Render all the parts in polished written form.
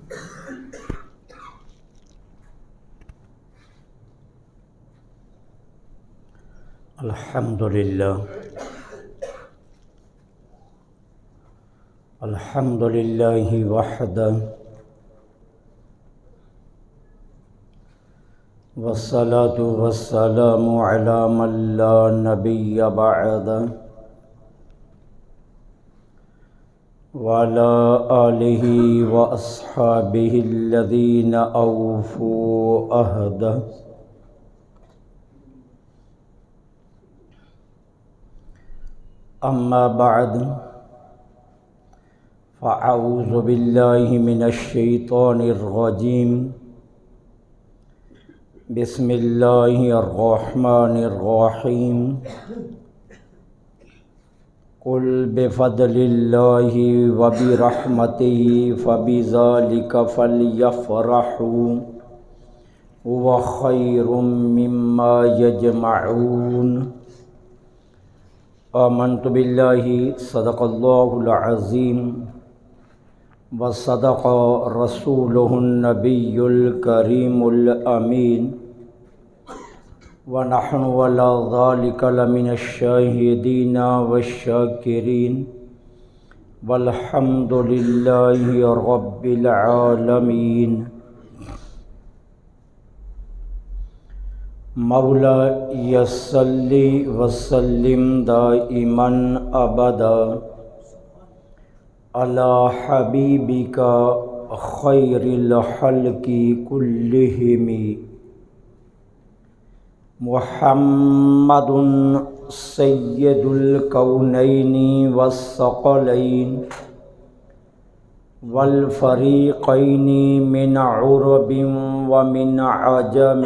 الحمد للہ وحدہ والصلاة والسلام علی من لا نبی بعدہ وعلی آلہ واصحابہ الذین اوفوا عہدہ اما بعد فاعوذ باللہ من الشیطان الرجیم بسم اللہ الرحمن الرحیم قل بفضل اللہ وبرحمتہ فبذلک فلیفرحوا هو خیر مما یجمعون آمنت باللہ صدق اللہ العظیم وصدق رسولہ النبی الکریم الامین ونحن علی ذلک لمن الشاہدین والشاکرین والحمد للہ رب العالمین۔ مولا یصلی وسلم دائما ابدا علی حبیبک خیر الخلق کلہم محمد سید الکونین والثقلین والفریقین من عرب ومن عجم۔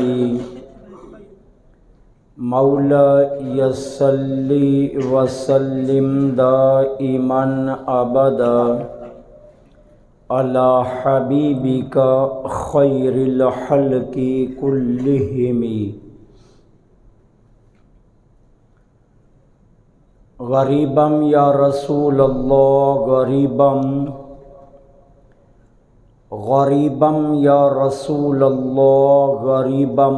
مولا یصلی وسلم دائما ابدا علی حبیبک خیر الخلق کلہم۔ غریبم یا رسول اللہ غریبم، غریبم یا رسول اللہ غریبم،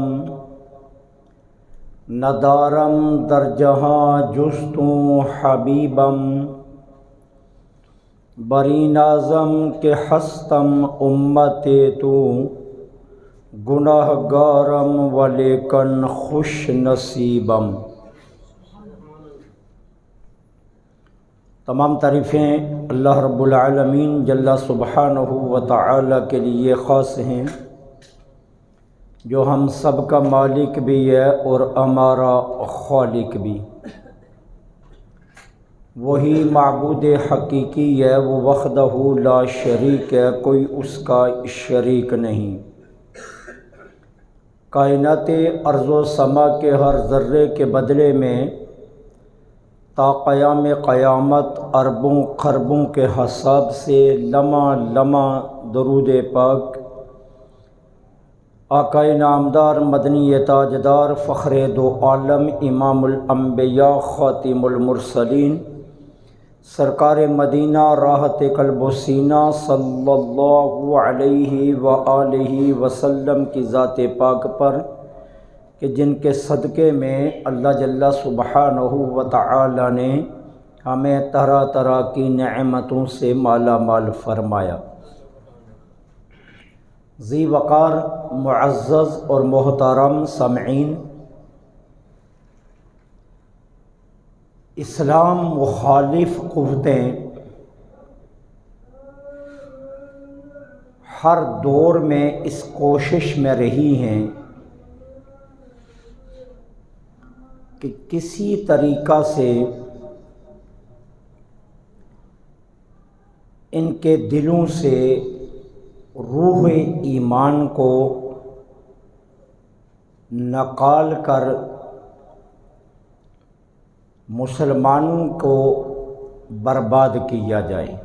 ندارم در جہاں جستوں حبیبم، بری نازم کہ ہستم امت تو گناہ گارم ولیکن خوش نصیبم۔ تمام تعریفیں اللہ رب العالمین جل سبحانہ و تعالی کے لیے خاص ہیں، جو ہم سب کا مالک بھی ہے اور ہمارا خالق بھی۔ وہی معبود حقیقی ہے، وہ وحدہ لا شریک ہے، کوئی اس کا شریک نہیں۔ کائنات ارض و سما کے ہر ذرے کے بدلے میں تا قیام قیامت اربوں خربوں کے حساب سے لمحہ لمحہ درود پاک آقا نامدار مدنی تاجدار فخر دو عالم امام الانبیاء خاتم المرسلین سرکار مدینہ راحت قلب و سینہ صلی اللہ علیہ وآلہ وسلم کی ذات پاک پر، کہ جن کے صدقے میں اللہ جل سبحانہ و تعالی نے ہمیں طرح طرح کی نعمتوں سے مالا مال فرمایا۔ ذی وقار معزز اور محترم سامعین، اسلام مخالف قوتیں ہر دور میں اس کوشش میں رہی ہیں کہ کسی طریقہ سے ان کے دلوں سے روح ایمان کو نکال کر مسلمانوں کو برباد کیا جائے۔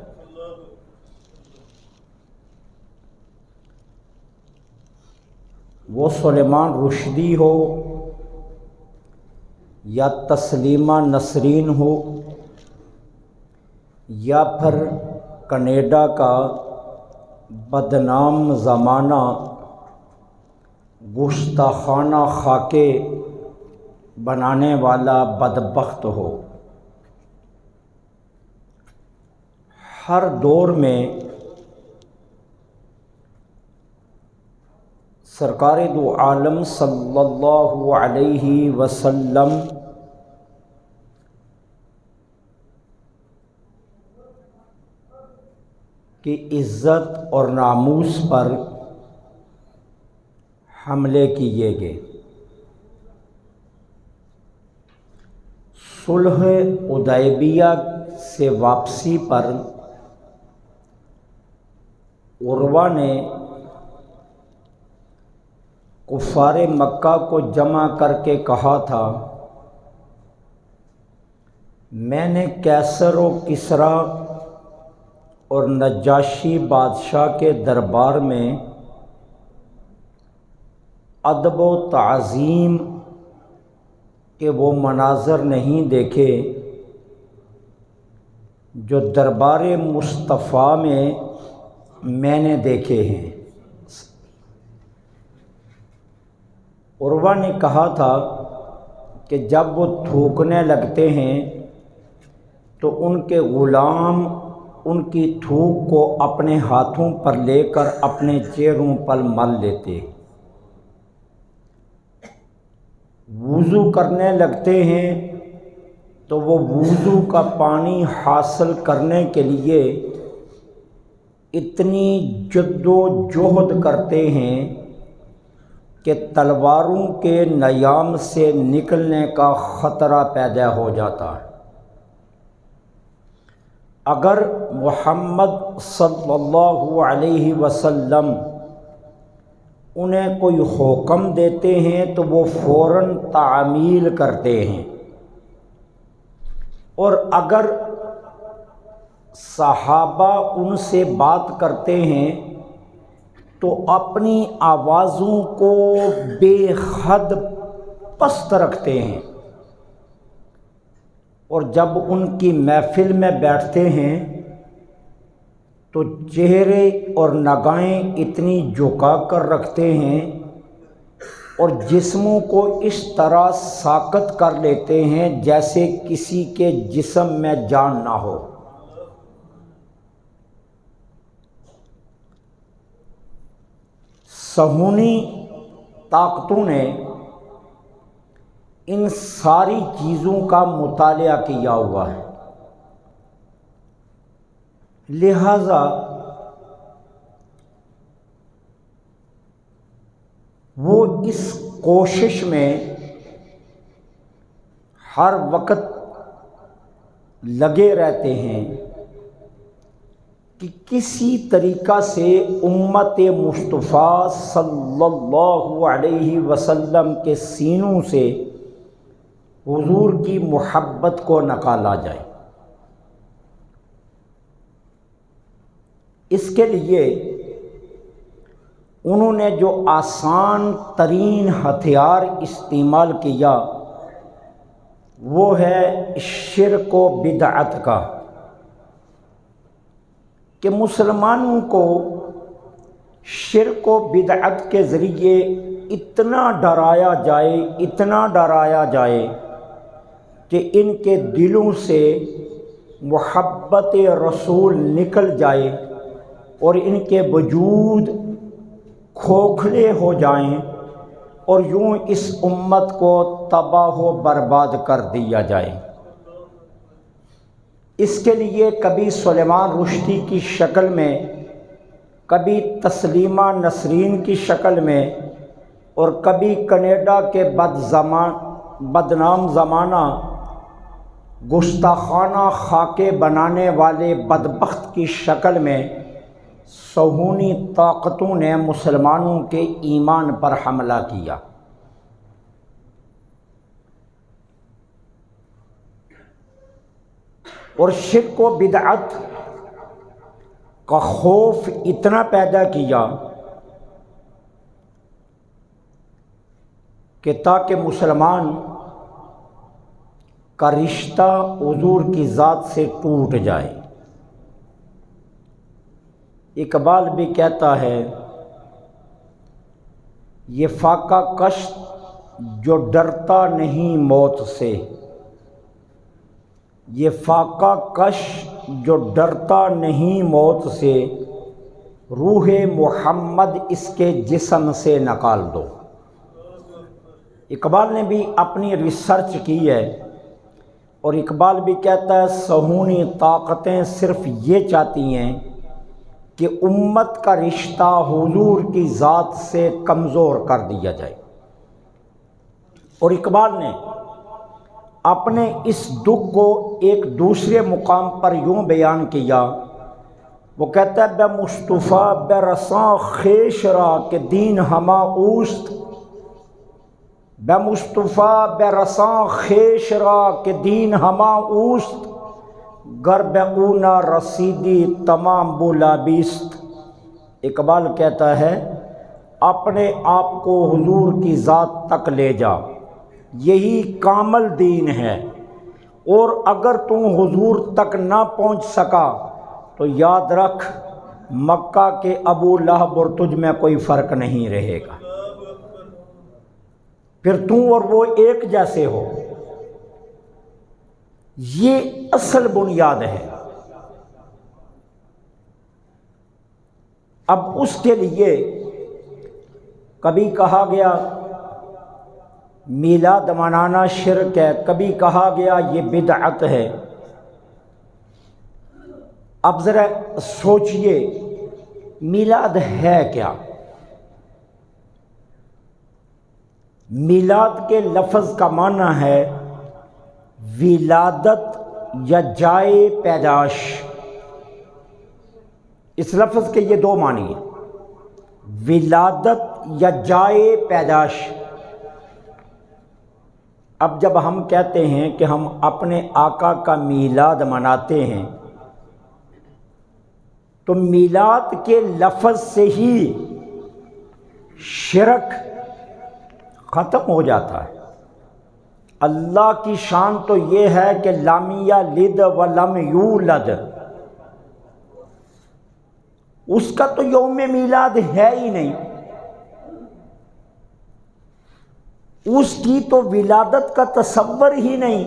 وہ سلیمان رشدی ہو یا تسلیمہ نسرین ہو یا پھر کینیڈا کا بدنام زمانہ گستاخانہ خاکے بنانے والا بدبخت ہو۔ ہر دور میں سرکار دو عالم صلی اللہ علیہ وسلم کی عزت اور ناموس پر حملے کیے گئے۔ صلح حدیبیہ سے واپسی پر عروہ نے کفار مکہ کو جمع کر کے کہا تھا، میں نے کیسر و کسریٰ اور نجاشی بادشاہ کے دربار میں ادب و تعظیم کے وہ مناظر نہیں دیکھے جو دربار مصطفیٰ میں نے دیکھے ہیں۔ عروہ نے کہا تھا کہ جب وہ تھوکنے لگتے ہیں تو ان کے غلام ان کی تھوک کو اپنے ہاتھوں پر لے کر اپنے چہروں پر مل لیتے۔ وضو کرنے لگتے ہیں تو وہ وضو کا پانی حاصل کرنے کے لیے اتنی جد و جہد کرتے ہیں کہ تلواروں کے نیام سے نکلنے کا خطرہ پیدا ہو جاتا ہے۔ اگر محمد صلی اللہ علیہ وسلم انہیں کوئی حکم دیتے ہیں تو وہ فوراً تعمیل کرتے ہیں، اور اگر صحابہ ان سے بات کرتے ہیں تو اپنی آوازوں کو بے حد پست رکھتے ہیں، اور جب ان کی محفل میں بیٹھتے ہیں تو چہرے اور نگاہیں اتنی جھکا کر رکھتے ہیں اور جسموں کو اس طرح ساکت کر لیتے ہیں جیسے کسی کے جسم میں جان نہ ہو۔ صہیونی طاقتوں نے ان ساری چیزوں کا مطالعہ کیا ہوا ہے، لہذا وہ اس کوشش میں ہر وقت لگے رہتے ہیں کہ کسی طریقہ سے امت مصطفیٰ صلی اللہ علیہ وسلم کے سینوں سے حضور کی محبت کو نکالا جائے۔ اس کے لیے انہوں نے جو آسان ترین ہتھیار استعمال کیا وہ ہے شرک و بدعت کا، کہ مسلمانوں کو شرک و بدعت کے ذریعے اتنا ڈرایا جائے کہ ان کے دلوں سے محبت رسول نکل جائے اور ان کے وجود کھوکھلے ہو جائیں اور یوں اس امت کو تباہ و برباد کر دیا جائے۔ اس کے لیے کبھی سلیمان رشدی کی شکل میں، کبھی تسلیمہ نسرین کی شکل میں، اور کبھی کینیڈا کے بدنام زمانہ گستاخانہ خاکے بنانے والے بدبخت کی شکل میں صہیونی طاقتوں نے مسلمانوں کے ایمان پر حملہ کیا۔ اور شرک و بدعت کا خوف اتنا پیدا کیا کہ تاکہ مسلمان کا رشتہ حضور کی ذات سے ٹوٹ جائے۔ اقبال بھی کہتا ہے یہ فاقہ کش جو ڈرتا نہیں موت سے، یہ فاقہ کش جو ڈرتا نہیں موت سے، روح محمد اس کے جسم سے نکال دو۔ اقبال نے بھی اپنی ریسرچ کی ہے، اور اقبال بھی کہتا ہے صہونی طاقتیں صرف یہ چاہتی ہیں کہ امت کا رشتہ حضور کی ذات سے کمزور کر دیا جائے۔ اور اقبال نے اپنے اس دکھ کو ایک دوسرے مقام پر یوں بیان کیا، وہ کہتا ہے بے مصطفیٰ بے رساں خیش را کہ دین ہما اوست، بے مصطفیٰ بے رساں خیش را کہ دین ہما اوست، گر بے اونا رسیدی تمام بولا بیست۔ اقبال کہتا ہے اپنے آپ کو حضور کی ذات تک لے جا، یہی کامل دین ہے، اور اگر تم حضور تک نہ پہنچ سکا تو یاد رکھ مکہ کے ابو لہب اور تجھ میں کوئی فرق نہیں رہے گا، پھر تم اور وہ ایک جیسے ہو۔ یہ اصل بنیاد ہے۔ اب اس کے لیے کبھی کہا گیا میلاد منانا شرک ہے، کبھی کہا گیا یہ بدعت ہے۔ اب ذرا سوچئے میلاد ہے کیا؟ میلاد کے لفظ کا معنی ہے ولادت یا جائے پیدائش۔ اس لفظ کے یہ دو معنی ہیں، ولادت یا جائے پیدائش۔ اب جب ہم کہتے ہیں کہ ہم اپنے آقا کا میلاد مناتے ہیں تو میلاد کے لفظ سے ہی شرک ختم ہو جاتا ہے۔ اللہ کی شان تو یہ ہے کہ لم یلد ولم یولد، اس کا تو یوم میلاد ہے ہی نہیں، اس کی تو ولادت کا تصور ہی نہیں،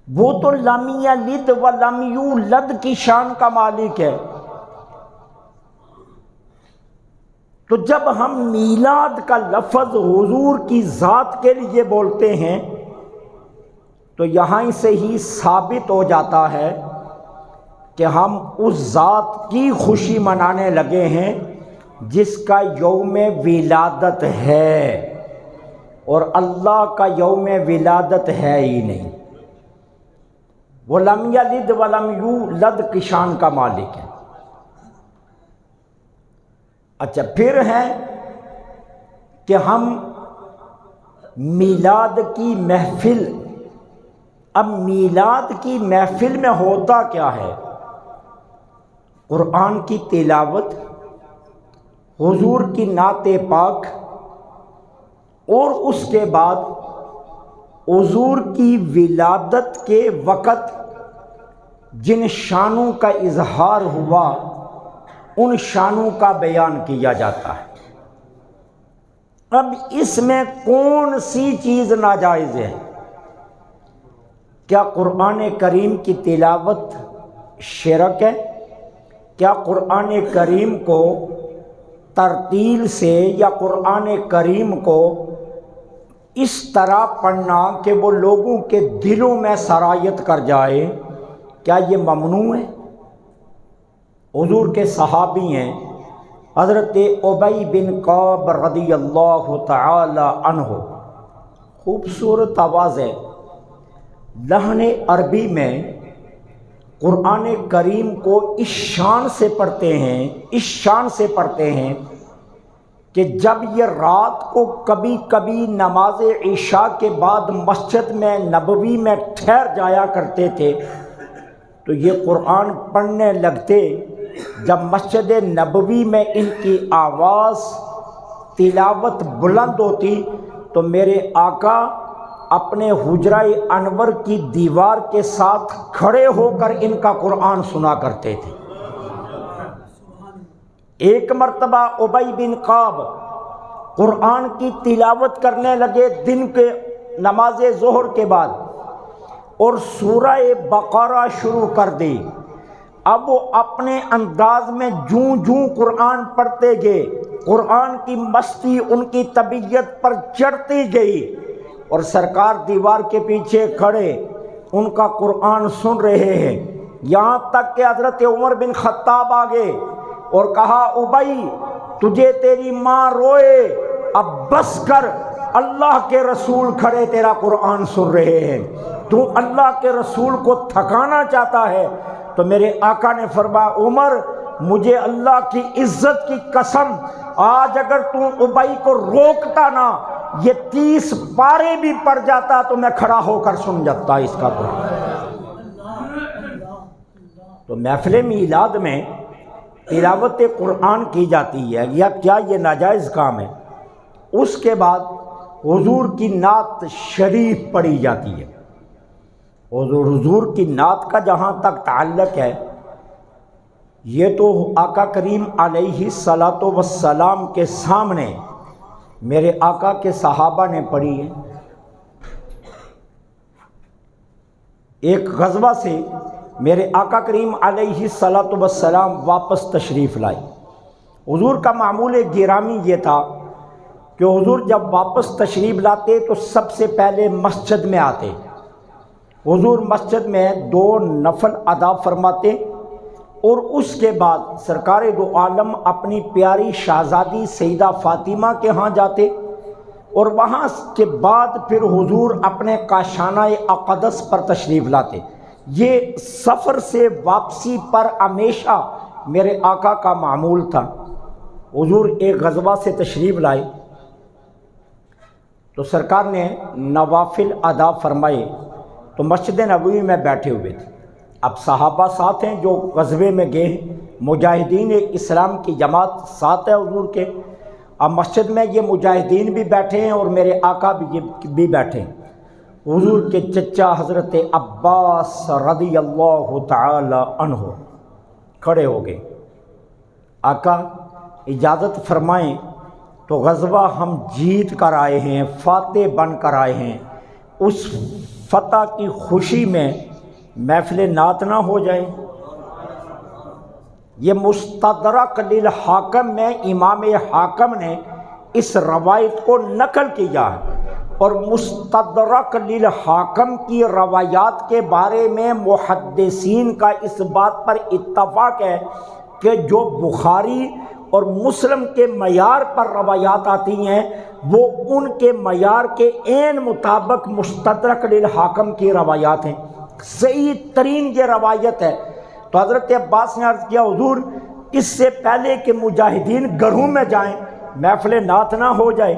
وہ تو لم یلد ولم یولد کی شان کا مالک ہے۔ تو جب ہم میلاد کا لفظ حضور کی ذات کے لیے بولتے ہیں تو یہاں سے ہی ثابت ہو جاتا ہے کہ ہم اس ذات کی خوشی منانے لگے ہیں جس کا یوم ولادت ہے، اور اللہ کا یوم ولادت ہے ہی نہیں، وہ لم یلد ولم یولد کی شان کا مالک ہے۔ اچھا، پھر ہے کہ ہم میلاد کی محفل، اب میلاد کی محفل میں ہوتا کیا ہے؟ قرآن کی تلاوت، حضور کی نعت پاک، اور اس کے بعد حضور کی ولادت کے وقت جن شانوں کا اظہار ہوا ان شانوں کا بیان کیا جاتا ہے۔ اب اس میں کون سی چیز ناجائز ہے؟ کیا قرآن کریم کی تلاوت شرک ہے؟ کیا قرآن کریم کو ترتیل سے یا قرآن کریم کو اس طرح پڑھنا کہ وہ لوگوں کے دلوں میں سرایت کر جائے، کیا یہ ممنوع ہے؟ حضور کے صحابی ہیں حضرت ابی بن کعب رضی اللہ تعالی عنہ، خوبصورت آواز ہے، لحن عربی میں قرآن کریم کو اس شان سے پڑھتے ہیں کہ جب یہ رات کو کبھی کبھی نماز عشاء کے بعد مسجد میں نبوی میں ٹھہر جایا کرتے تھے تو یہ قرآن پڑھنے لگتے۔ جب مسجد نبوی میں ان کی آواز تلاوت بلند ہوتی تو میرے آقا اپنے حجرہ انور کی دیوار کے ساتھ کھڑے ہو کر ان کا قرآن سنا کرتے تھے۔ ایک مرتبہ ابی بن کعب قرآن کی تلاوت کرنے لگے دن کے نماز ظہر کے بعد، اور سورہ بقرہ شروع کر دی۔ اب وہ اپنے انداز میں جوں جوں قرآن پڑھتے گئے، قرآن کی مستی ان کی طبیعت پر چڑھتی گئی، اور سرکار دیوار کے پیچھے کھڑے ان کا قرآن سن رہے ہیں، یہاں تک کہ حضرت عمر بن خطاب آگے اور کہا ابی تجھے تیری ماں روئے، اب بس کر، اللہ کے رسول کھڑے تیرا قرآن سن رہے ہیں، تو اللہ کے رسول کو تھکانا چاہتا ہے۔ تو میرے آقا نے فرمایا عمر مجھے اللہ کی عزت کی قسم، آج اگر تم ابی کو روکتا نا، یہ 30 پارے بھی پڑ جاتا تو میں کھڑا ہو کر سن جاتا اس کا قرآن۔ تو محفل میلاد میں تلاوت قرآن کی جاتی ہے، یا کیا یہ ناجائز کام ہے؟ اس کے بعد حضور کی نعت شریف پڑھی جاتی ہے۔ حضور کی نعت کا جہاں تک تعلق ہے، یہ تو آقا کریم علیہ الصلاۃ والسلام کے سامنے میرے آقا کے صحابہ نے پڑھی ہے۔ ایک غزوہ سے میرے آقا کریم علیہ الصلاۃ والسلام واپس تشریف لائے۔ حضور کا معمول گرامی یہ تھا کہ حضور جب واپس تشریف لاتے تو سب سے پہلے مسجد میں آتے، حضور مسجد میں 2 نفل ادا فرماتے، اور اس کے بعد سرکار دو عالم اپنی پیاری شہزادی سیدہ فاطمہ کے ہاں جاتے، اور وہاں کے بعد پھر حضور اپنے کاشانہ اقدس پر تشریف لاتے۔ یہ سفر سے واپسی پر ہمیشہ میرے آقا کا معمول تھا۔ حضور ایک غزوہ سے تشریف لائے تو سرکار نے نوافل ادا فرمائے، تو مسجد نبوی میں بیٹھے ہوئے تھے۔ اب صحابہ ساتھ ہیں جو غزوے میں گئے ہیں، مجاہدین اسلام کی جماعت ساتھ ہے حضور کے۔ اب مسجد میں یہ مجاہدین بھی بیٹھے ہیں اور میرے آقا بھی بیٹھے ہیں۔ حضور کے چچا حضرت عباس رضی اللہ تعالی عنہ کھڑے ہو گئے، آقا اجازت فرمائیں تو غزوہ ہم جیت کر آئے ہیں، فاتح بن کر آئے ہیں، اس فتح کی خوشی میں محفل نعت نہ ہو جائے۔ یہ مستدرک للحاکم میں امام حاکم نے اس روایت کو نقل کیا ہے، اور مستدرک للحاکم کی روایات کے بارے میں محدثین کا اس بات پر اتفاق ہے کہ جو بخاری اور مسلم کے معیار پر روایات آتی ہیں وہ ان کے معیار کے عین مطابق مستدرک للحاکم کی روایات ہیں، صحیح ترین یہ روایت ہے۔ تو حضرت عباس نے عرض کیا حضور اس سے پہلے کہ مجاہدین گھروں میں جائیں محفل نعت نہ ہو جائے،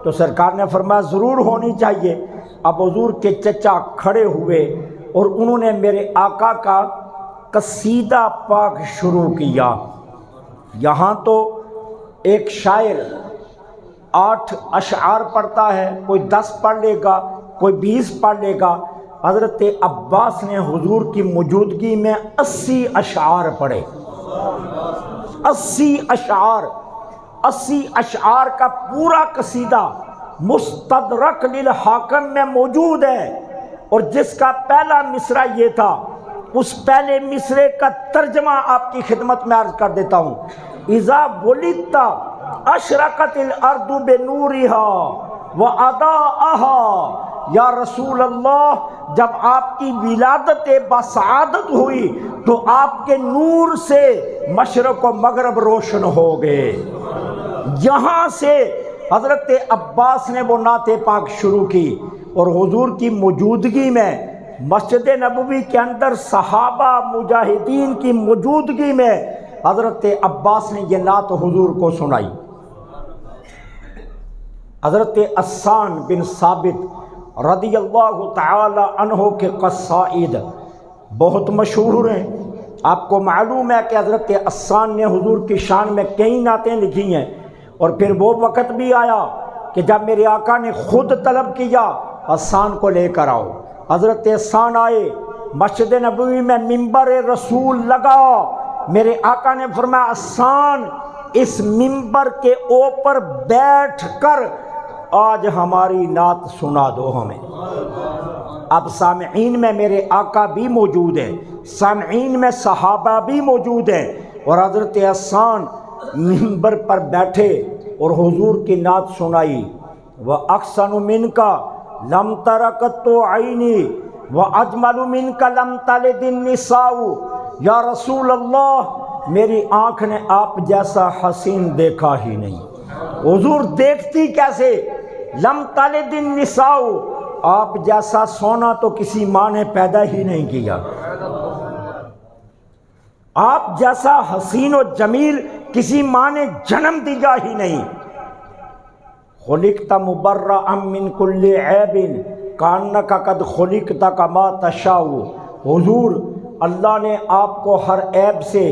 تو سرکار نے فرمایا ضرور ہونی چاہیے۔ اب حضور کے چچا کھڑے ہوئے اور انہوں نے میرے آقا کا قصیدہ پاک شروع کیا۔ یہاں تو ایک شاعر 8 اشعار پڑھتا ہے، کوئی 10 پڑھ لے گا، کوئی 20 پڑھ لے گا۔ حضرت عباس نے حضور کی موجودگی میں 80 اشعار پڑھے۔ 80 اشعار کا پورا قصیدہ مستدرک للحاکم میں موجود ہے، اور جس کا پہلا مصرع یہ تھا، اس پہلے مصرعے کا ترجمہ آپ کی خدمت میں عرض کر دیتا ہوں۔ اذا ولدت اشرقت الارض بنورها واضاءها، یا رسول اللہ جب آپ کی ولادت بسعادت ہوئی تو آپ کے نور سے مشرق و مغرب روشن ہو گئے۔ یہاں سے حضرت عباس نے وہ نعت پاک شروع کی، اور حضور کی موجودگی میں مسجد نبوی کے اندر صحابہ مجاہدین کی موجودگی میں حضرت عباس نے یہ نعت حضور کو سنائی۔ حضرت حسان بن ثابت رضی اللہ تعالی عنہ کے قصائد بہت مشہور ہیں۔ آپ کو معلوم ہے کہ حضرت حسان نے حضور کی شان میں کئی نعتیں لکھی ہیں، اور پھر وہ وقت بھی آیا کہ جب میرے آقا نے خود طلب کیا حسان کو لے کر آؤ۔ حضرت حسان آئے، مسجد نبوی میں منبر رسول لگا، میرے آقا نے فرمایا حسان اس منبر کے اوپر بیٹھ کر آج ہماری نعت سنا دو ہمیں۔ اب سامعین میں میرے آقا بھی موجود ہیں، سامعین میں صحابہ بھی موجود ہیں، اور حضرت حسان منبر پر بیٹھے اور حضور کی نعت سنائی۔ وَأَحْسَنُ مِنْكَ لَمْ تَرَ قَطُّ عَيْنِي وَأَجْمَلُ مِنْكَ لَمْ تَلِدِ النِّسَاءُ، یا رسول اللہ میری آنکھ نے آپ جیسا حسین دیکھا ہی نہیں۔ حضور دیکھتی کیسے؟ لم تلد النساء، آپ جیسا سونا تو کسی ماں نے پیدا ہی نہیں کیا، آپ جیسا حسین و جمیل کسی ماں نے جنم دیا ہی نہیں۔ خلقت مبرأ من کل عیب کانک قد خلقت کما تشاء، حضور اللہ نے آپ کو ہر عیب سے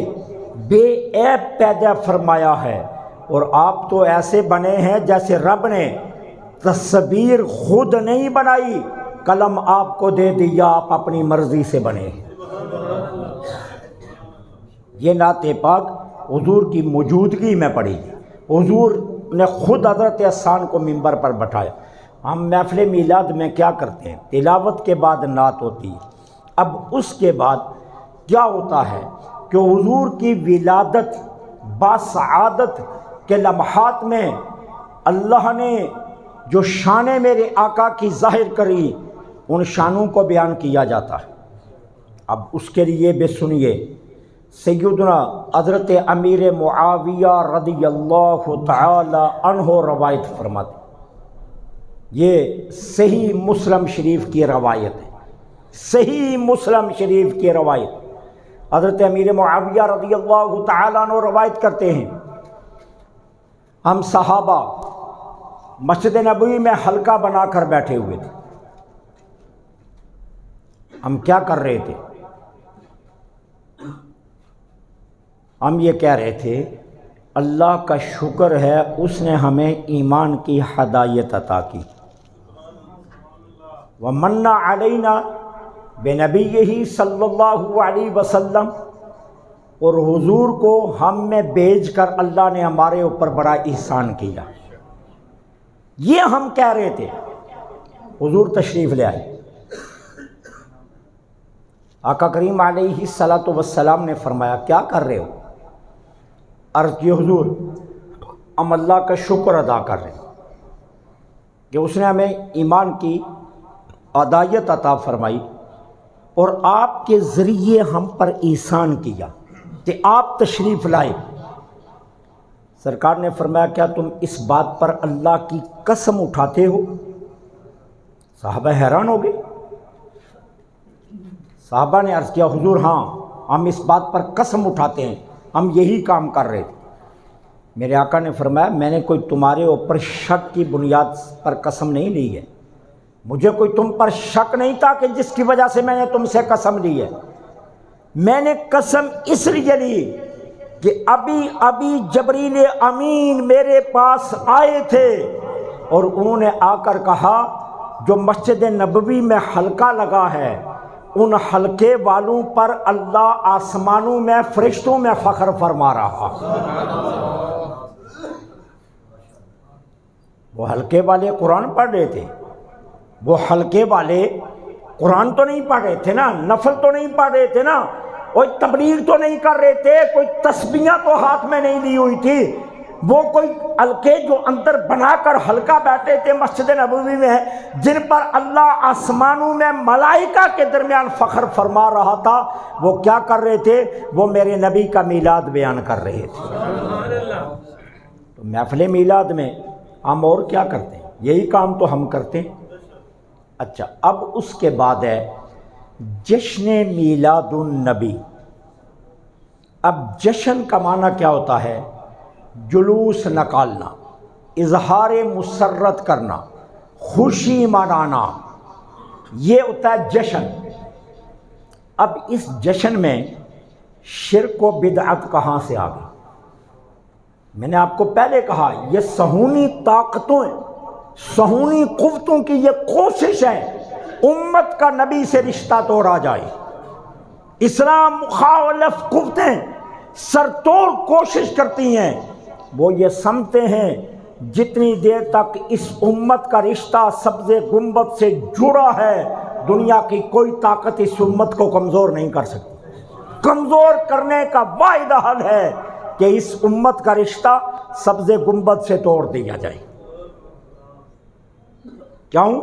بے عیب پیدا فرمایا ہے، اور آپ تو ایسے بنے ہیں جیسے رب نے تصویر خود نہیں بنائی، قلم آپ کو دے دیا، آپ اپنی مرضی سے بنے۔ یہ نعت پاک حضور کی موجودگی میں پڑھی، حضور نے خود حضرت حسان کو منبر پر بٹھایا۔ ہم محفل میلاد میں کیا کرتے ہیں؟ تلاوت کے بعد نعت ہوتی ہے۔ اب اس کے بعد کیا ہوتا ہے کہ حضور کی ولادت باسعادت کے لمحات میں اللہ نے جو شان میرے آقا کی ظاہر کری، ان شانوں کو بیان کیا جاتا ہے۔ اب اس کے لیے بھی سنیے، سیدنا حضرت امیر معاویہ رضی اللہ تعالی عنہ روایت فرماتے، یہ صحیح مسلم شریف کی روایت ہے، صحیح مسلم شریف کی روایت۔ حضرت امیر معاویہ رضی اللہ تعالیٰ عنہ روایت کرتے ہیں، ہم صحابہ مسجد نبوی میں حلقہ بنا کر بیٹھے ہوئے تھے۔ ہم کیا کر رہے تھے؟ ہم یہ کہہ رہے تھے اللہ کا شکر ہے اس نے ہمیں ایمان کی ہدایت عطا کی، وَمَنَّ عَلَيْنَا بِنَبِيِّهِ صلی اللہ علیہ وسلم، اور حضور کو ہم میں بھیج کر اللہ نے ہمارے اوپر بڑا احسان کیا۔ یہ ہم کہہ رہے تھے، حضور تشریف لے آئے۔ آقا کریم علیہ الصلاۃ والسلام نے فرمایا کیا کر رہے ہو؟ عرض کی حضور ہم اللہ کا شکر ادا کر رہے ہیں کہ اس نے ہمیں ایمان کی ہدایت عطا فرمائی اور آپ کے ذریعے ہم پر احسان کیا کہ آپ تشریف لائے۔ سرکار نے فرمایا کیا تم اس بات پر اللہ کی قسم اٹھاتے ہو؟ صحابہ حیران ہو گئے۔ صحابہ نے عرض کیا حضور ہاں ہم اس بات پر قسم اٹھاتے ہیں، ہم یہی کام کر رہے تھے۔ میرے آقا نے فرمایا میں نے کوئی تمہارے اوپر شک کی بنیاد پر قسم نہیں لی ہے، مجھے کوئی تم پر شک نہیں تھا کہ جس کی وجہ سے میں نے تم سے قسم لی ہے۔ میں نے قسم اس لیے لی کہ ابھی جبریل امین میرے پاس آئے تھے اور انہوں نے آ کر کہا جو مسجد نبوی میں حلقہ لگا ہے ان حلقے والوں پر اللہ آسمانوں میں فرشتوں میں فخر فرما رہا۔ وہ حلقے والے قرآن پڑھ رہے تھے، وہ حلقے والے قرآن تو نہیں پڑھ رہے تھے نا، نفل تو نہیں پڑھ رہے تھے نا، کوئی تبلیغ تو نہیں کر رہے تھے، کوئی تسبیحاں تو ہاتھ میں نہیں لی ہوئی تھی، وہ کوئی حلقے جو اندر بنا کر حلقہ بیٹھے تھے مسجد نبوی میں جن پر اللہ آسمانوں میں ملائکہ کے درمیان فخر فرما رہا تھا، وہ کیا کر رہے تھے؟ وہ میرے نبی کا میلاد بیان کر رہے تھے۔ تو محفل میلاد میں ہم اور کیا کرتے ہیں؟ یہی کام تو ہم کرتے ہیں۔ اچھا اب اس کے بعد ہے جشن میلاد النبی۔ اب جشن کا معنی کیا ہوتا ہے؟ جلوس نکالنا، اظہار مسرت کرنا، خوشی منانا، یہ ہوتا ہے جشن۔ اب اس جشن میں شرک و بدعت کہاں سے آ گئی؟ میں نے آپ کو پہلے کہا یہ صہیونی طاقتوں صہیونی قوتوں کی یہ کوشش ہے امت کا نبی سے رشتہ توڑا جائے۔ اسلام مخالف قوتیں سرتوڑ کوشش کرتی ہیں، وہ یہ سمجھتے ہیں جتنی دیر تک اس امت کا رشتہ سبز گنبد سے جڑا ہے دنیا کی کوئی طاقت اس امت کو کمزور نہیں کر سکتی۔ کمزور کرنے کا واحد حل ہے کہ اس امت کا رشتہ سبز گنبد سے توڑ دیا جائے۔ کیوں؟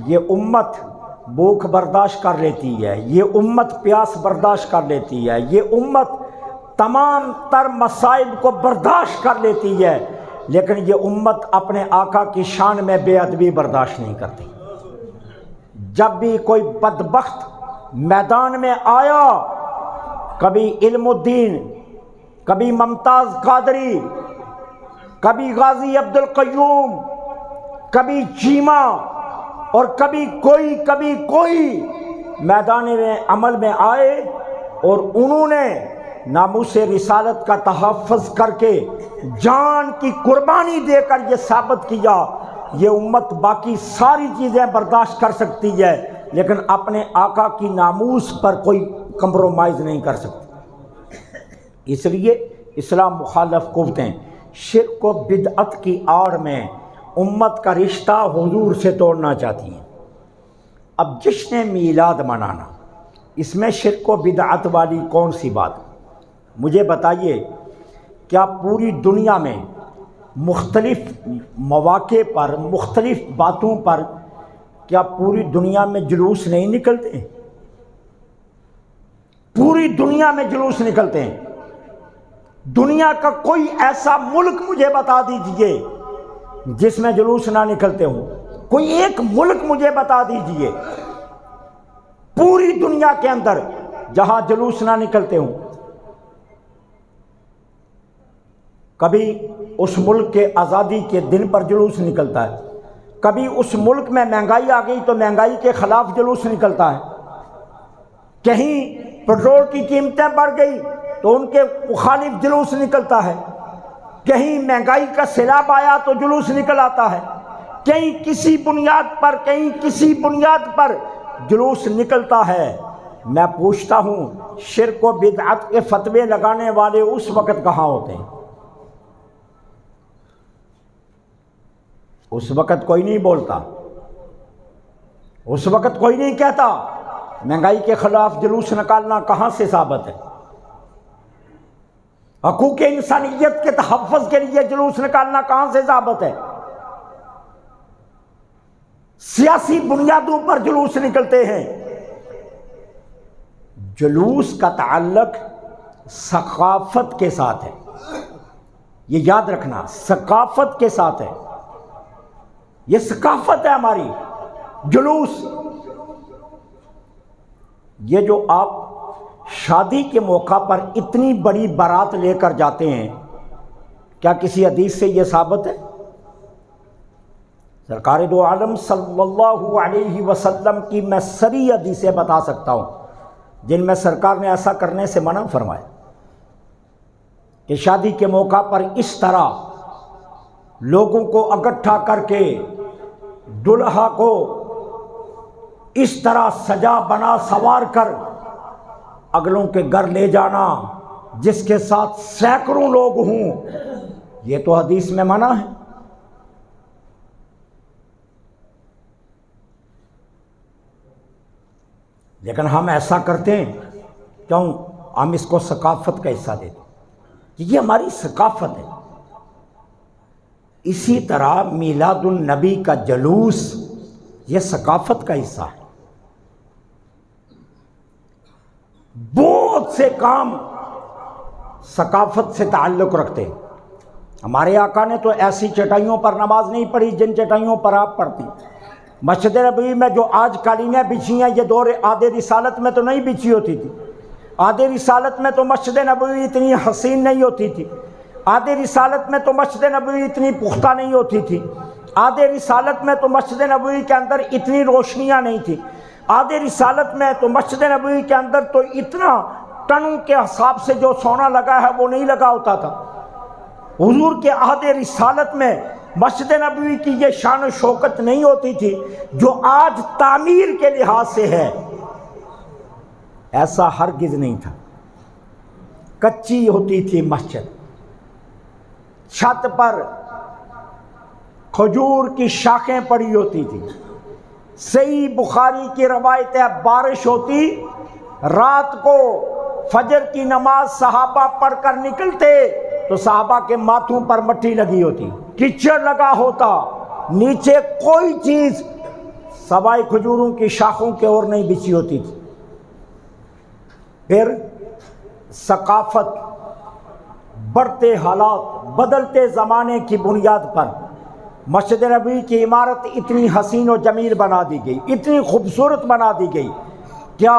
یہ امت بھوک برداشت کر لیتی ہے، یہ امت پیاس برداشت کر لیتی ہے، یہ امت تمام تر مصائب کو برداشت کر لیتی ہے، لیکن یہ امت اپنے آقا کی شان میں بے ادبی برداشت نہیں کرتی۔ جب بھی کوئی بدبخت میدان میں آیا، کبھی علم الدین، کبھی ممتاز قادری، کبھی غازی عبد القیوم، کبھی چیمہ اور کبھی کوئی میدان میں عمل میں آئے اور انہوں نے ناموس رسالت کا تحفظ کر کے جان کی قربانی دے کر یہ ثابت کیا یہ امت باقی ساری چیزیں برداشت کر سکتی ہے لیکن اپنے آقا کی ناموس پر کوئی کمپرومائز نہیں کر سکتی۔ اس لیے اسلام مخالف قوتیں شرک و بدعت کی آڑ میں امت کا رشتہ حضور سے توڑنا چاہتی ہیں۔ اب جشن میلاد منانا، اس میں شرک و بدعت والی کون سی بات؟ مجھے بتائیے، کیا پوری دنیا میں مختلف مواقع پر مختلف باتوں پر کیا پوری دنیا میں جلوس نہیں نکلتے ہیں؟ پوری دنیا میں جلوس نکلتے ہیں۔ دنیا کا کوئی ایسا ملک مجھے بتا دیجئے جس میں جلوس نہ نکلتے ہوں۔ کوئی ایک ملک مجھے بتا دیجئے پوری دنیا کے اندر جہاں جلوس نہ نکلتے ہوں۔ کبھی اس ملک کے آزادی کے دن پر جلوس نکلتا ہے، کبھی اس ملک میں مہنگائی آ گئی تو مہنگائی کے خلاف جلوس نکلتا ہے، کہیں پیٹرول کی قیمتیں بڑھ گئی تو ان کے مخالف جلوس نکلتا ہے، کہیں مہنگائی کا سیلاب آیا تو جلوس نکل آتا ہے، کہیں کسی بنیاد پر جلوس نکلتا ہے۔ میں پوچھتا ہوں شرک و بدعت کے فتوے لگانے والے اس وقت کہاں ہوتے ہیں؟ اس وقت کوئی نہیں بولتا، اس وقت کوئی نہیں کہتا مہنگائی کے خلاف جلوس نکالنا کہاں سے ثابت ہے؟ حقوق انسانیت کے تحفظ کے لیے جلوس نکالنا کہاں سے ثابت ہے؟ سیاسی بنیادوں پر جلوس نکلتے ہیں۔ جلوس کا تعلق ثقافت کے ساتھ ہے، یہ یاد رکھنا، ثقافت کے ساتھ ہے، یہ ثقافت ہے ہماری۔ جلوس یہ جو آپ شادی کے موقع پر اتنی بڑی بارات لے کر جاتے ہیں، کیا کسی حدیث سے یہ ثابت ہے؟ سرکار دو عالم صلی اللہ علیہ وسلم کی میں ساری حدیثیں بتا سکتا ہوں جن میں سرکار نے ایسا کرنے سے منع فرمایا کہ شادی کے موقع پر اس طرح لوگوں کو اکٹھا کر کے دلہا کو اس طرح سجا بنا سوار کر اگلوں کے گھر لے جانا جس کے ساتھ سینکڑوں لوگ ہوں، یہ تو حدیث میں منع ہے۔ لیکن ہم ایسا کرتے ہیں، کیوں؟ ہم اس کو ثقافت کا حصہ دیتے ہیں، یہ ہماری ثقافت ہے۔ اسی طرح میلاد النبی کا جلوس یہ ثقافت کا حصہ ہے۔ بہت سے کام ثقافت سے تعلق رکھتے ہیں۔ ہمارے آقا نے تو ایسی چٹائیوں پر نماز نہیں پڑھی جن چٹائیوں پر آپ پڑھتی۔ مسجد نبوی میں جو آج قالینیں بچھی ہیں یہ دور عہد رسالت میں تو نہیں بچھی ہوتی تھی۔ عہد رسالت میں تو مسجد نبوی اتنی حسین نہیں ہوتی تھی، عہد رسالت میں تو مسجد نبوی اتنی پختہ نہیں ہوتی تھی، عہد رسالت میں تو مسجد نبوی کے اندر اتنی روشنیاں نہیں تھی، عہد رسالت میں تو مسجد نبوی کے اندر تو اتنا ٹن کے حساب سے جو سونا لگا ہے وہ نہیں لگا ہوتا تھا۔ حضور کے عہد رسالت میں مسجد نبوی کی یہ شان و شوکت نہیں ہوتی تھی جو آج تعمیر کے لحاظ سے ہے، ایسا ہرگز نہیں تھا۔ کچی ہوتی تھی مسجد، چھت پر کھجور کی شاخیں پڑی ہوتی تھی۔ صحیح بخاری کی روایت ہے، بارش ہوتی، رات کو فجر کی نماز صحابہ پڑھ کر نکلتے تو صحابہ کے ماتھوں پر مٹی لگی ہوتی، کیچڑ لگا ہوتا، نیچے کوئی چیز سوائے کھجوروں کی شاخوں کے اور نہیں بچھی ہوتی تھی۔ پھر ثقافت، بڑھتے حالات، بدلتے زمانے کی بنیاد پر مسجد نبوی کی عمارت اتنی حسین و جمیل بنا دی گئی، اتنی خوبصورت بنا دی گئی، کیا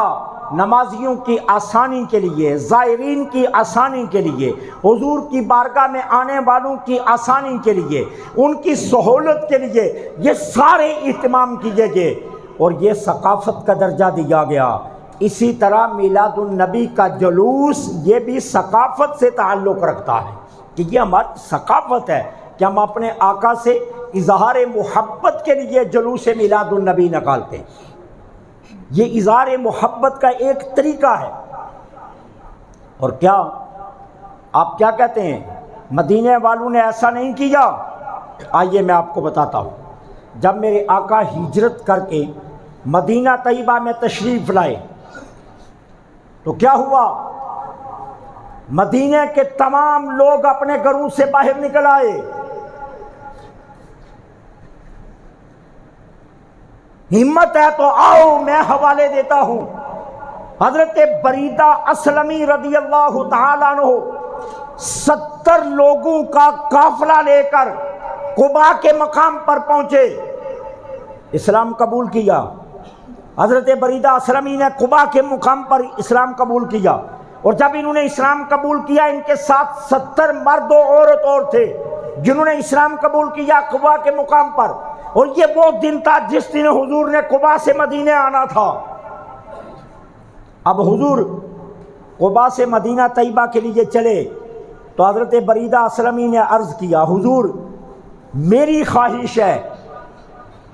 نمازیوں کی آسانی کے لیے، زائرین کی آسانی کے لیے، حضور کی بارگاہ میں آنے والوں کی آسانی کے لیے، ان کی سہولت کے لیے یہ سارے اہتمام کیے گئے اور یہ ثقافت کا درجہ دیا گیا۔ اسی طرح میلاد النبی کا جلوس یہ بھی ثقافت سے تعلق رکھتا ہے کہ یہ ہماری ثقافت ہے کہ ہم اپنے آقا سے اظہار محبت کے لیے جلوس میلاد النبی نکالتے ہیں۔ یہ اظہار محبت کا ایک طریقہ ہے۔ اور کیا آپ کیا کہتے ہیں مدینے والوں نے ایسا نہیں کیا؟ آئیے میں آپ کو بتاتا ہوں۔ جب میرے آقا ہجرت کر کے مدینہ طیبہ میں تشریف لائے تو کیا ہوا؟ مدینے کے تمام لوگ اپنے گھروں سے باہر نکل آئے۔ ہمت ہے تو آؤ میں حوالے دیتا ہوں۔ حضرت بریدہ اسلمی رضی اللہ تعالیٰ عنہ 70 لوگوں کا قافلہ لے کر قباء کے مقام پر پہنچے، اسلام قبول کیا۔ حضرت بریدہ اسلمی نے قباء کے مقام پر اسلام قبول کیا، اور جب انہوں نے اسلام قبول کیا ان کے ساتھ 70 مرد و عورت اور تھے جنہوں نے اسلام قبول کیا قباء کے مقام پر۔ اور یہ وہ دن تھا جس دن حضور نے قباء سے مدینے آنا تھا۔ اب حضور قباء سے مدینہ طیبہ کے لیے چلے تو حضرت بریدہ اسلمی نے عرض کیا، حضور میری خواہش ہے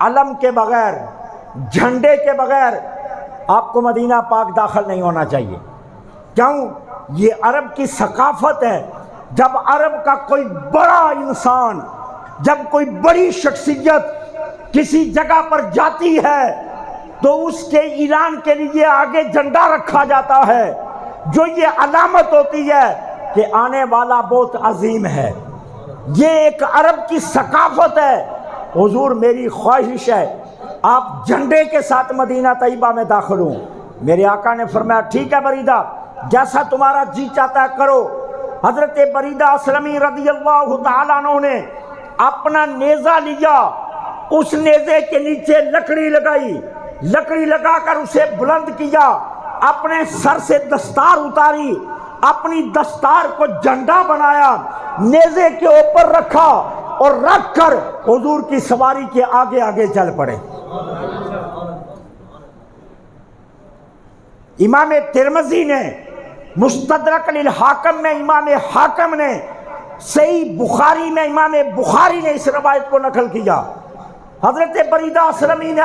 علم کے بغیر، جھنڈے کے بغیر آپ کو مدینہ پاک داخل نہیں ہونا چاہیے۔ کیوں؟ یہ عرب کی ثقافت ہے، جب عرب کا کوئی بڑا انسان، جب کوئی بڑی شخصیت کسی جگہ پر جاتی ہے تو اس کے اعلان کے لیے آگے جھنڈا رکھا جاتا ہے، جو یہ علامت ہوتی ہے کہ آنے والا بہت عظیم ہے۔ یہ ایک عرب کی ثقافت ہے۔ حضور میری خواہش ہے آپ جھنڈے کے ساتھ مدینہ طیبہ میں داخل ہوں۔ میرے آقا نے فرمایا ٹھیک ہے بریدہ، جیسا تمہارا جی چاہتا ہے کرو۔ حضرت بریدہ اسلمی رضی اللہ تعالیٰ عنہ نے اپنا نیزہ لیا، اس نیزے کے نیچے لکڑی لگائی، لکڑی لگا کر اسے بلند کیا، اپنے سر سے دستار اتاری، اپنی دستار کو جھنڈا بنایا، نیزے کے اوپر رکھا اور رکھ کر حضور کی سواری کے آگے آگے چل پڑے۔ امام ترمذی نے مستدرک للحاکم میں، امام حاکم نے صحیح بخاری میں، امام بخاری نے اس روایت کو نقل کیا۔ حضرت بریدہ اسلمی نے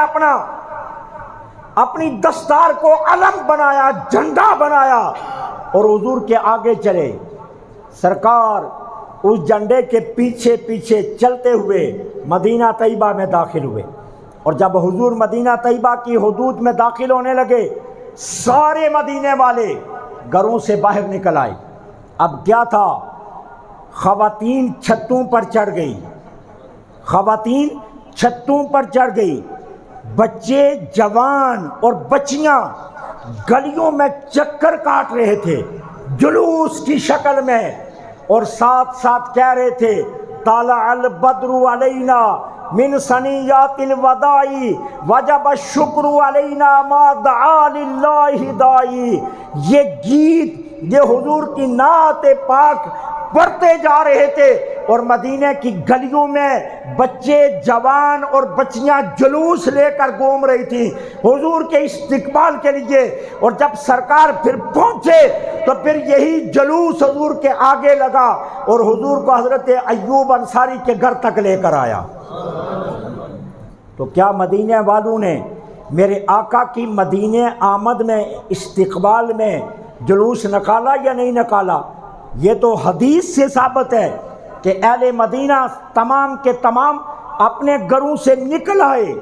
اپنی دستار کو علم بنایا، جھنڈا بنایا اور حضور کے آگے چلے۔ سرکار اس جھنڈے کے پیچھے پیچھے چلتے ہوئے مدینہ طیبہ میں داخل ہوئے، اور جب حضور مدینہ طیبہ کی حدود میں داخل ہونے لگے سارے مدینے والے گھروں سے باہر نکل آئے۔ اب کیا تھا؟ خواتین چھتوں پر چڑھ گئی، خواتین چھتوں پر چڑھ گئی، بچے جوان اور بچیاں گلیوں میں چکر کاٹ رہے تھے جلوس کی شکل میں، اور ساتھ ساتھ کہہ رہے تھے طلع البدر علینا من ثنیات الوداع وجب الشکر علینا ما دعا للہ داعی۔ یہ گیت، یہ حضور کی نعت پاک پڑھتے جا رہے تھے، اور مدینہ کی گلیوں میں بچے جوان اور بچیاں جلوس لے کر گھوم رہی تھی حضور کے استقبال کے لیے۔ اور جب سرکار پھر پہنچے تو پھر یہی جلوس حضور کے آگے لگا اور حضور کو حضرت ایوب انصاری کے گھر تک لے کر آیا۔ تو کیا مدینہ والوں نے میرے آقا کی مدینہ آمد میں استقبال میں جلوس نکالا یا نہیں نکالا؟ یہ تو حدیث سے ثابت ہے کہ اہل مدینہ تمام کے تمام اپنے گھروں سے نکل آئے،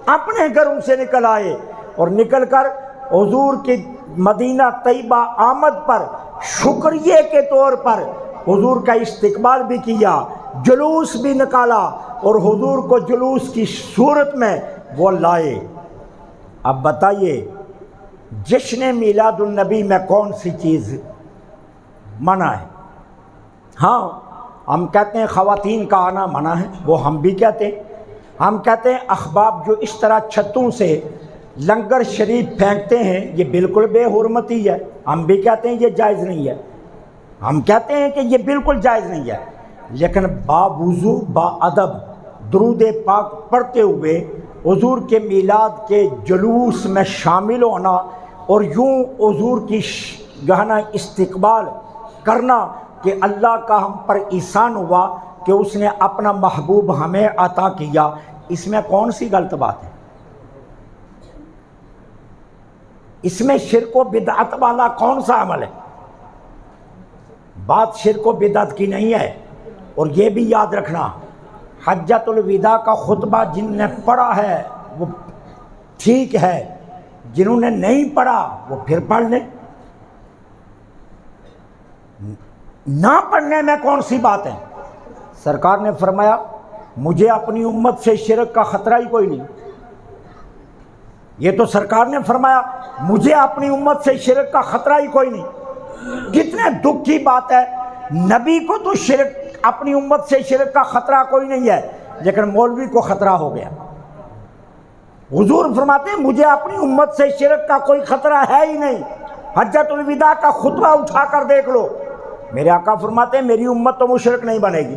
اپنے گھروں سے نکل آئے اور نکل کر حضور کی مدینہ طیبہ آمد پر شکریہ کے طور پر حضور کا استقبال بھی کیا، جلوس بھی نکالا اور حضور کو جلوس کی صورت میں وہ لائے۔ اب بتائیے جشن میلاد النبی میں کون سی چیز منع ہے؟ ہاں ہم کہتے ہیں خواتین کا آنا منع ہے، وہ ہم بھی کہتے ہیں۔ ہم کہتے ہیں احباب جو اس طرح چھتوں سے لنگر شریف پھینکتے ہیں یہ بالکل بے حرمتی ہے، ہم بھی کہتے ہیں یہ جائز نہیں ہے، ہم کہتے ہیں کہ یہ بالکل جائز نہیں ہے۔ لیکن باوضو با ادب درود پاک پڑھتے ہوئے حضور کے میلاد کے جلوس میں شامل ہونا اور یوں حضور کی گہنا استقبال کرنا کہ اللہ کا ہم پر احسان ہوا کہ اس نے اپنا محبوب ہمیں عطا کیا، اس میں کون سی غلط بات ہے؟ اس میں شرک و بدعت والا کون سا عمل ہے؟ بات شرک و بدعت کی نہیں ہے۔ اور یہ بھی یاد رکھنا حجۃ الوداع کا خطبہ جن نے پڑھا ہے وہ ٹھیک ہے، جنہوں نے نہیں پڑھا وہ پھر پڑھ لیں، نہ پڑھنے میں کون سی بات ہے؟ سرکار نے فرمایا مجھے اپنی امت سے شرک کا خطرہ ہی کوئی نہیں، یہ تو سرکار نے فرمایا مجھے اپنی امت سے شرک کا خطرہ ہی کوئی نہیں۔ کتنے دکھ کی بات ہے، نبی کو تو شرک اپنی امت سے شرک کا خطرہ کوئی نہیں ہے لیکن مولوی کو خطرہ ہو گیا۔ حضور فرماتے ہیں مجھے اپنی امت سے شرک کا کوئی خطرہ ہے ہی نہیں۔ حجۃ الوداع کا خطبہ اٹھا کر دیکھ لو، میرے آقا فرماتے ہیں میری امت تو مشرک نہیں بنے گی،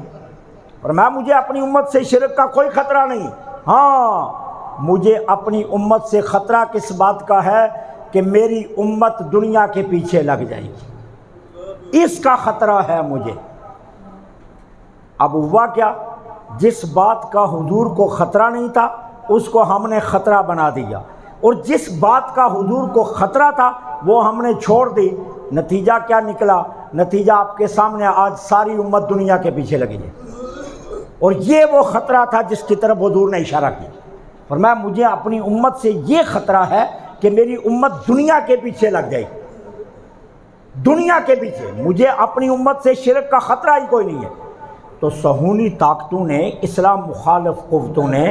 اور مجھے اپنی امت سے شرک کا کوئی خطرہ نہیں۔ ہاں مجھے اپنی امت سے خطرہ کس بات کا ہے کہ میری امت دنیا کے پیچھے لگ جائے گی، اس کا خطرہ ہے مجھے۔ اب ہوا کیا، جس بات کا حضور کو خطرہ نہیں تھا اس کو ہم نے خطرہ بنا دیا، اور جس بات کا حضور کو خطرہ تھا وہ ہم نے چھوڑ دی۔ نتیجہ کیا نکلا؟ نتیجہ آپ کے سامنے، آج ساری امت دنیا کے پیچھے لگی ہے، اور یہ وہ خطرہ تھا جس کی طرف حضور نے اشارہ کیا۔ فرمایا مجھے اپنی امت سے یہ خطرہ ہے کہ میری امت دنیا کے پیچھے لگ جائے گی، دنیا کے پیچھے، مجھے اپنی امت سے شرک کا خطرہ ہی کوئی نہیں ہے۔ تو صہیونی طاقتوں نے، اسلام مخالف قوتوں نے،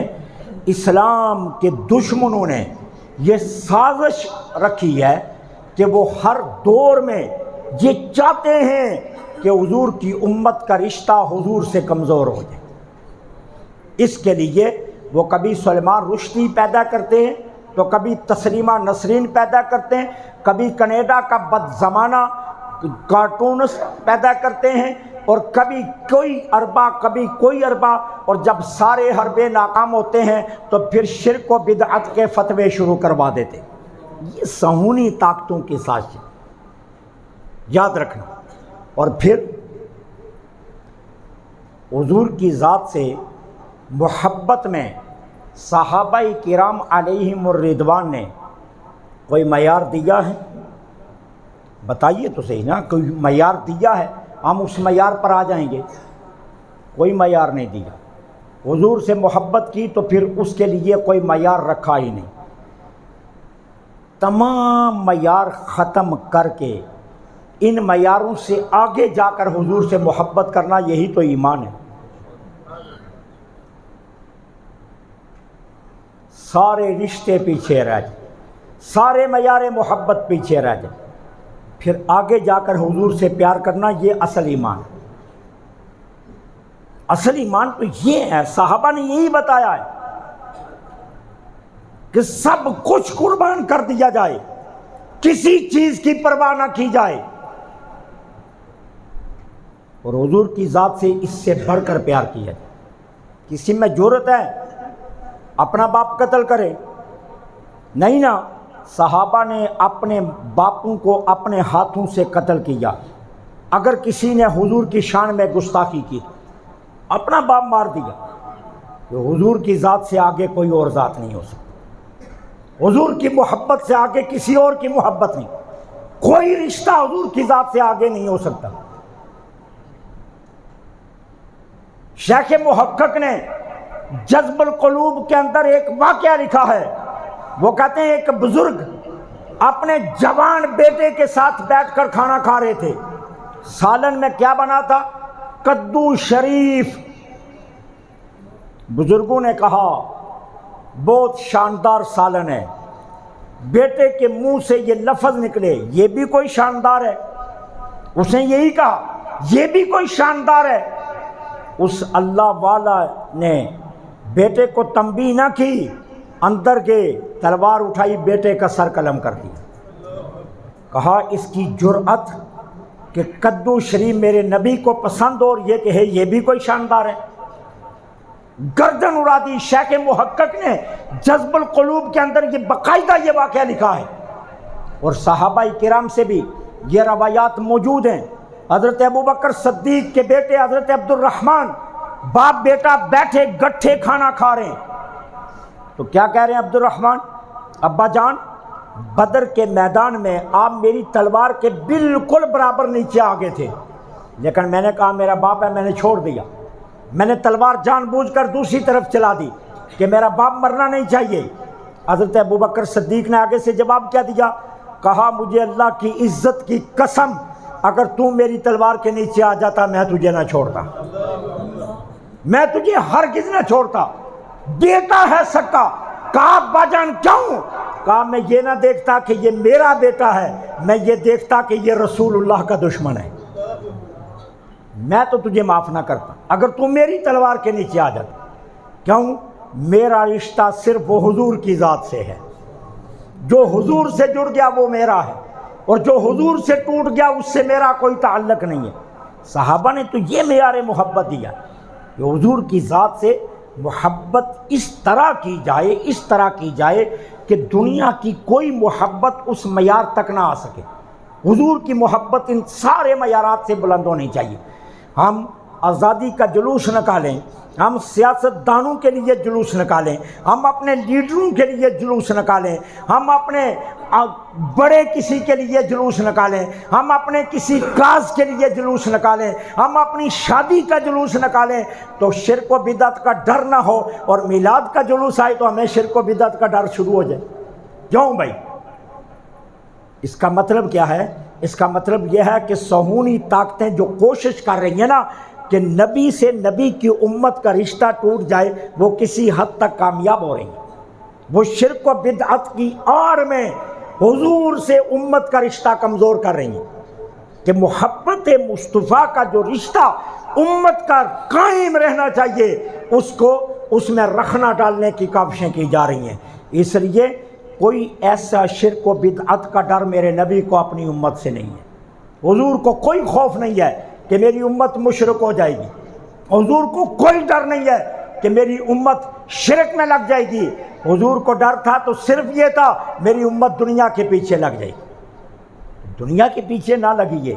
اسلام کے دشمنوں نے یہ سازش رکھی ہے کہ وہ ہر دور میں یہ چاہتے ہیں کہ حضور کی امت کا رشتہ حضور سے کمزور ہو جائے۔ اس کے لیے وہ کبھی سلیمان رشدی پیدا کرتے ہیں تو کبھی تسلیمہ نسرین پیدا کرتے ہیں، کبھی کینیڈا کا بد زمانہ کارٹونس پیدا کرتے ہیں، اور کبھی کوئی اربا کبھی کوئی اربا، اور جب سارے حربے ناکام ہوتے ہیں تو پھر شرک و بدعت کے فتوے شروع کروا دیتے۔ یہ صہیونی طاقتوں کی سازش یاد رکھنا۔ اور پھر حضور کی ذات سے محبت میں صحابہ کرام علیہم الرضوان نے کوئی معیار دیا ہے؟ بتائیے تو صحیح نا، کوئی معیار دیا ہے؟ ہم اس معیار پر آ جائیں گے، کوئی معیار نہیں دیا۔ حضور سے محبت کی تو پھر اس کے لیے کوئی معیار رکھا ہی نہیں۔ تمام معیار ختم کر کے ان معیاروں سے آگے جا کر حضور سے محبت کرنا، یہی تو ایمان ہے۔ سارے رشتے پیچھے رہ جائیں، سارے معیار محبت پیچھے رہ جائیں، پھر آگے جا کر حضور سے پیار کرنا، یہ اصل ایمان ہے۔ اصل ایمان تو یہ ہے، صحابہ نے یہی بتایا ہے کہ سب کچھ قربان کر دیا جائے، کسی چیز کی پرواہ نہ کی جائے، اور حضور کی ذات سے اس سے بڑھ کر پیار کیا جائے۔ کسی میں جرأت ہے اپنا باپ قتل کرے؟ نہیں نا، صحابہ نے اپنے باپوں کو اپنے ہاتھوں سے قتل کیا۔ اگر کسی نے حضور کی شان میں گستاخی کی تو اپنا باپ مار دیا۔ کہ حضور کی ذات سے آگے کوئی اور ذات نہیں ہو سکتی، حضور کی محبت سے آگے کسی اور کی محبت نہیں، کوئی رشتہ حضور کی ذات سے آگے نہیں ہو سکتا۔ شیخ محقق نے جذب القلوب کے اندر ایک واقعہ لکھا ہے۔ وہ کہتے ہیں ایک بزرگ اپنے جوان بیٹے کے ساتھ بیٹھ کر کھانا کھا رہے تھے۔ سالن میں کیا بنا تھا؟ کدو شریف۔ بزرگوں نے کہا بہت شاندار سالن ہے۔ بیٹے کے منہ سے یہ لفظ نکلے، یہ بھی کوئی شاندار ہے۔ اس نے یہی کہا یہ بھی کوئی شاندار ہے۔ اس اللہ والا نے بیٹے کو تنبیہ نہ کی، اندر گئے، تلوار اٹھائی، بیٹے کا سر قلم کر دیا۔ کہا اس کی جرأت کہ کدو شریف میرے نبی کو پسند اور یہ کہے یہ بھی کوئی شاندار ہے، گردن اڑا دی۔ شیخ محقق نے جذب القلوب کے اندر یہ باقاعدہ یہ واقعہ لکھا ہے، اور صحابہ کرام سے بھی یہ روایات موجود ہیں۔ حضرت ابوبکر صدیق کے بیٹے حضرت عبد الرحمن باپ بیٹا بیٹھے گٹھے کھانا کھا رہے ہیں، تو کیا کہہ رہے ہیں عبد الرحمن؟ ابا جان، بدر کے میدان میں آپ میری تلوار کے بالکل برابر نیچے آگے تھے، لیکن میں نے کہا میرا باپ ہے، میں نے چھوڑ دیا۔ میں نے تلوار جان بوجھ کر دوسری طرف چلا دی کہ میرا باپ مرنا نہیں چاہیے۔ حضرت ابوبکر صدیق نے آگے سے جواب کیا دیا؟ کہا مجھے اللہ کی عزت کی قسم، اگر تو میری تلوار کے نیچے آ جاتا میں تجھے نہ چھوڑتا، میں تجھے ہرگز نہ چھوڑتا۔ بیٹا ہے سکا۔ کہا ابا جان کیوں؟ کہا میں یہ نہ دیکھتا کہ یہ میرا بیٹا ہے، میں یہ دیکھتا کہ یہ رسول اللہ کا دشمن ہے، میں تو تجھے معاف نہ کرتا اگر تو میری تلوار کے نیچے آ جاتا۔ کیوں؟ میرا رشتہ صرف وہ حضور کی ذات سے ہے، جو حضور سے جڑ گیا وہ میرا ہے، اور جو حضور سے ٹوٹ گیا اس سے میرا کوئی تعلق نہیں ہے۔ صحابہ نے تو یہ معیار محبت دیا کہ حضور کی ذات سے محبت اس طرح کی جائے، اس طرح کی جائے کہ دنیا کی کوئی محبت اس معیار تک نہ آ سکے۔ حضور کی محبت ان سارے معیارات سے بلند ہونی چاہیے۔ ہم آزادی کا جلوس نکالیں، ہم سیاست دانوں کے لیے جلوس نکالیں، ہم اپنے لیڈروں کے لیے جلوس نکالیں، ہم اپنے بڑے کسی کے لیے جلوس نکالیں، ہم اپنے کسی کاز کے لیے جلوس نکالیں، ہم اپنی شادی کا جلوس نکالیں، تو شرک و بدعت کا ڈر نہ ہو، اور میلاد کا جلوس آئے تو ہمیں شرک و بدعت کا ڈر شروع ہو جائے۔ کیوں بھائی؟ اس کا مطلب کیا ہے؟ اس کا مطلب یہ ہے کہ صہیونی طاقتیں جو کوشش کر رہی ہیں نا کہ نبی سے نبی کی امت کا رشتہ ٹوٹ جائے، وہ کسی حد تک کامیاب ہو رہی ہیں۔ وہ شرک و بدعت کی آڑ میں حضور سے امت کا رشتہ کمزور کر رہی ہیں، کہ محبت مصطفیٰ کا جو رشتہ امت کا قائم رہنا چاہیے اس کو اس میں رکھنا ڈالنے کی کاوشیں کی جا رہی ہیں۔ اس لیے کوئی ایسا شرک و بدعت کا ڈر میرے نبی کو اپنی امت سے نہیں ہے۔ حضور کو کوئی خوف نہیں ہے کہ میری امت مشرک ہو جائے گی، حضور کو کوئی ڈر نہیں ہے کہ میری امت شرک میں لگ جائے گی۔ حضور کو ڈر تھا تو صرف یہ تھا میری امت دنیا کے پیچھے لگ جائے گی، دنیا کے پیچھے نہ لگی ہے۔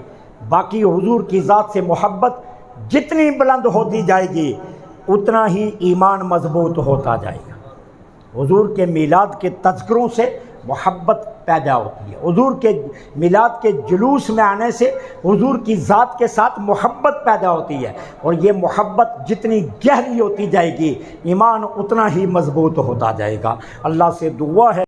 باقی حضور کی ذات سے محبت جتنی بلند ہوتی جائے گی اتنا ہی ایمان مضبوط ہوتا جائے گا۔ حضور کے میلاد کے تذکروں سے محبت پیدا ہوتی ہے، حضور کے میلاد کے جلوس میں آنے سے حضور کی ذات کے ساتھ محبت پیدا ہوتی ہے، اور یہ محبت جتنی گہری ہوتی جائے گی ایمان اتنا ہی مضبوط ہوتا جائے گا۔ اللہ سے دعا ہے